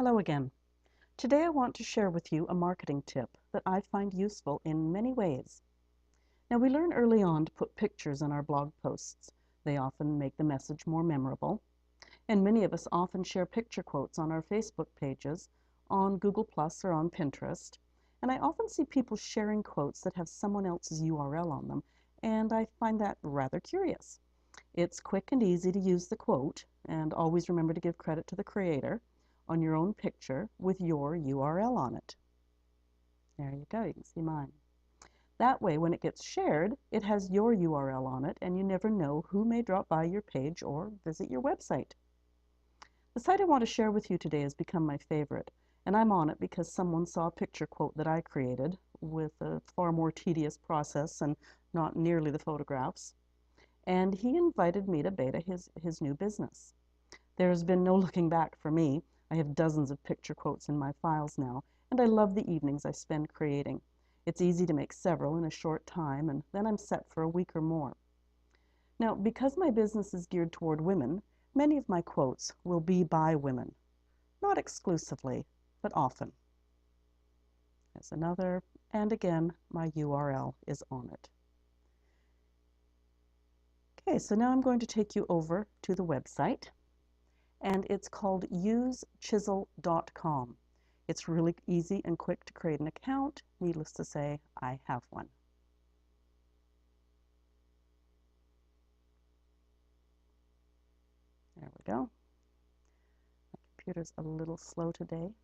Hello again. Today I want to share with you a marketing tip that I find useful in many ways. Now, we learn early on to put pictures in our blog posts. They often make the message more memorable, and many of us often share picture quotes on our Facebook pages, on Google Plus or on Pinterest, and I often see people sharing quotes that have someone else's URL on them, and I find that rather curious. It's quick and easy to use the quote, and always remember to give credit to the creator on your own picture with your URL on it. There you go, you can see mine. That way, when it gets shared, it has your URL on it, and you never know who may drop by your page or visit your website. The site I want to share with you today has become my favorite, and I'm on it because someone saw a picture quote that I created with a far more tedious process and not nearly the photographs, and he invited me to beta his new business. There's been no looking back for me. I have dozens of picture quotes in my files now, and I love the evenings I spend creating. It's easy to make several in a short time, and then I'm set for a week or more. Now, because my business is geared toward women, many of my quotes will be by women. Not exclusively, but often. There's another, and again, my URL is on it. Okay, so now I'm going to take you over to the website, and it's called usechisel.com. It's really easy and quick to create an account. Needless to say, I have one. There we go. My computer's a little slow today.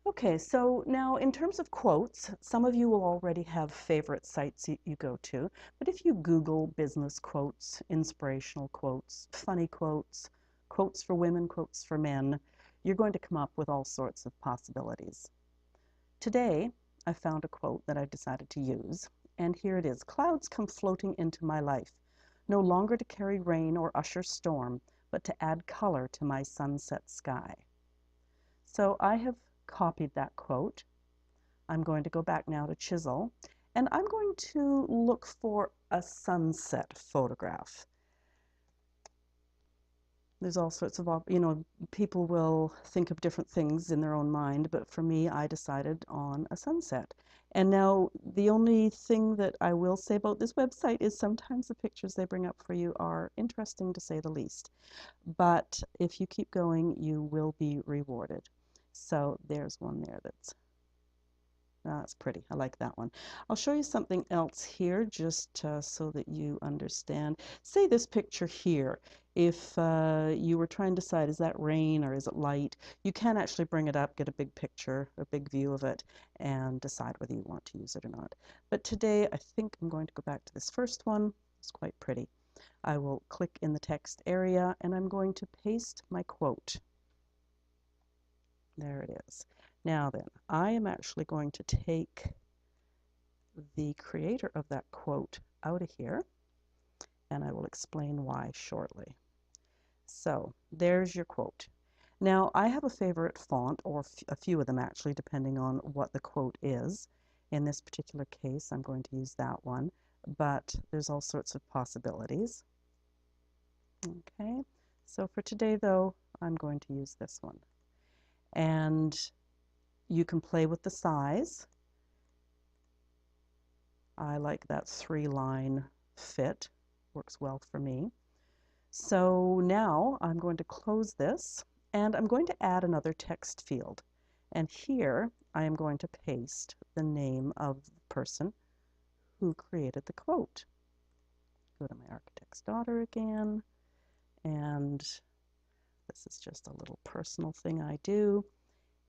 Okay, so now in terms of quotes, some of you will already have favorite sites you go to, but if you Google business quotes, inspirational quotes, funny quotes, quotes for women, quotes for men, you're going to come up with all sorts of possibilities. Today, I found a quote that I decided to use, and here it is. Clouds come floating into my life, no longer to carry rain or usher storm, but to add color to my sunset sky. So I have copied that quote. I'm going to go back now to Chisel, and I'm going to look for a sunset photograph. There's all sorts of, people will think of different things in their own mind, but for me, I decided on a sunset. And now, the only thing that I will say about this website is sometimes the pictures they bring up for you are interesting, to say the least. But if you keep going, you will be rewarded. So there's one there that's pretty. I like that one. I'll show you something else here just so that you understand. Say this picture here. If you were trying to decide, is that rain or is it light, you can actually bring it up, get a big picture, a big view of it, and decide whether you want to use it or not. But today, I think I'm going to go back to this first one. It's quite pretty. I will click in the text area, and I'm going to paste my quote. There it is. Now then, I am actually going to take the creator of that quote out of here, and I will explain why shortly. So there's your quote. Now, I have a favorite font, or a few of them actually, depending on what the quote is. In this particular case, I'm going to use that one, but there's all sorts of possibilities. Okay, so for today, though, I'm going to use this one. And you can play with the size. I like that 3-line fit, works well for me. So now I'm going to close this, and I'm going to add another text field. And here I am going to paste the name of the person who created the quote. Go to my architect's daughter again, and this is just a little personal thing I do.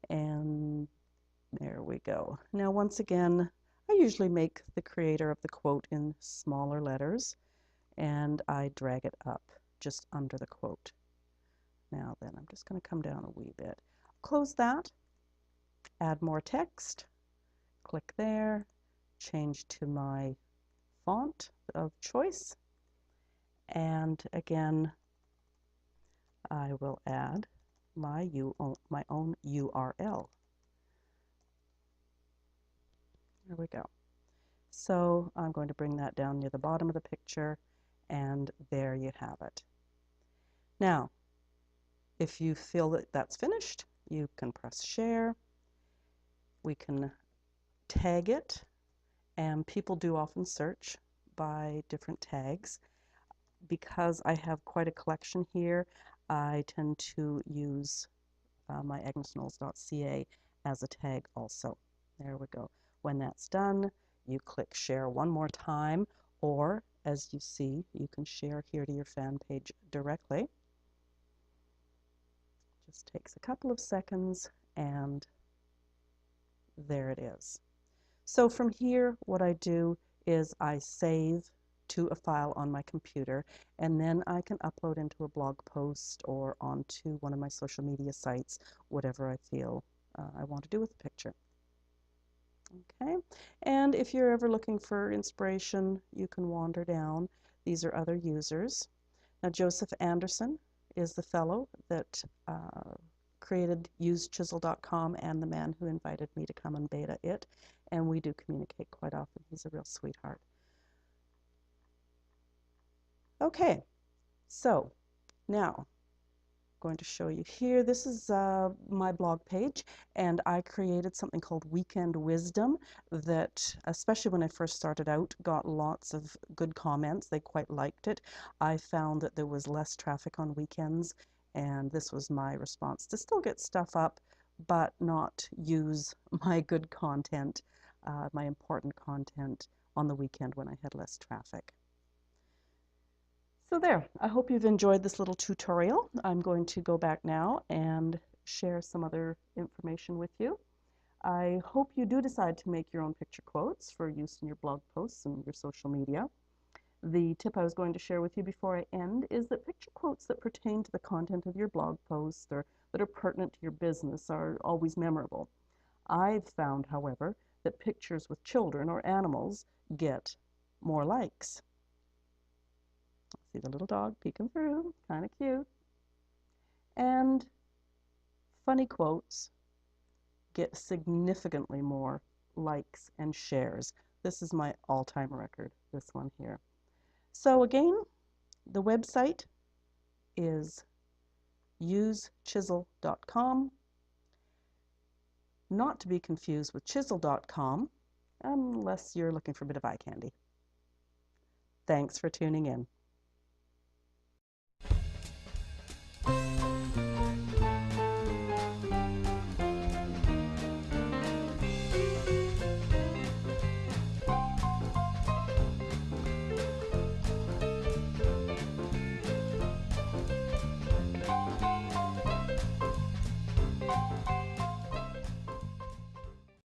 And there we go. Now, once again, I usually make the creator of the quote in smaller letters, and I drag it up just under the quote. Now then, I'm just going to come down a wee bit. Close that, add more text, click there, change to my font of choice, and again, I will add my own URL. There we go. So I'm going to bring that down near the bottom of the picture, and there you have it. Now, If you feel that that's finished, you can press share. We can tag it, and people do often search by different tags. Because I have quite a collection here, I tend to use my agnesknowles.ca as a tag also. There we go. When that's done, you click share one more time, or as you see, you can share here to your fan page directly. Just takes a couple of seconds, and there it is. So from here, what I do is I save to a file on my computer, and then I can upload into a blog post or onto one of my social media sites, whatever I feel I want to do with the picture. Okay, and if you're ever looking for inspiration, you can wander down. These are other users. Now, Joseph Anderson is the fellow that created usechisel.com and the man who invited me to come and beta it, and we do communicate quite often. He's a real sweetheart. Okay, so now going to show you here. This is my blog page, and I created something called Weekend Wisdom that, especially when I first started out, got lots of good comments. They quite liked it. I found that there was less traffic on weekends, and this was my response to still get stuff up, but not use my good content, my important content on the weekend when I had less traffic. So there, I hope you've enjoyed this little tutorial. I'm going to go back now and share some other information with you. I hope you do decide to make your own picture quotes for use in your blog posts and your social media. The tip I was going to share with you before I end is that picture quotes that pertain to the content of your blog post or that are pertinent to your business are always memorable. I've found, however, that pictures with children or animals get more likes. See the little dog peeking through, kind of cute. And funny quotes get significantly more likes and shares. This is my all-time record, this one here. So again, the website is usechisel.com, not to be confused with chisel.com, unless you're looking for a bit of eye candy. Thanks for tuning in.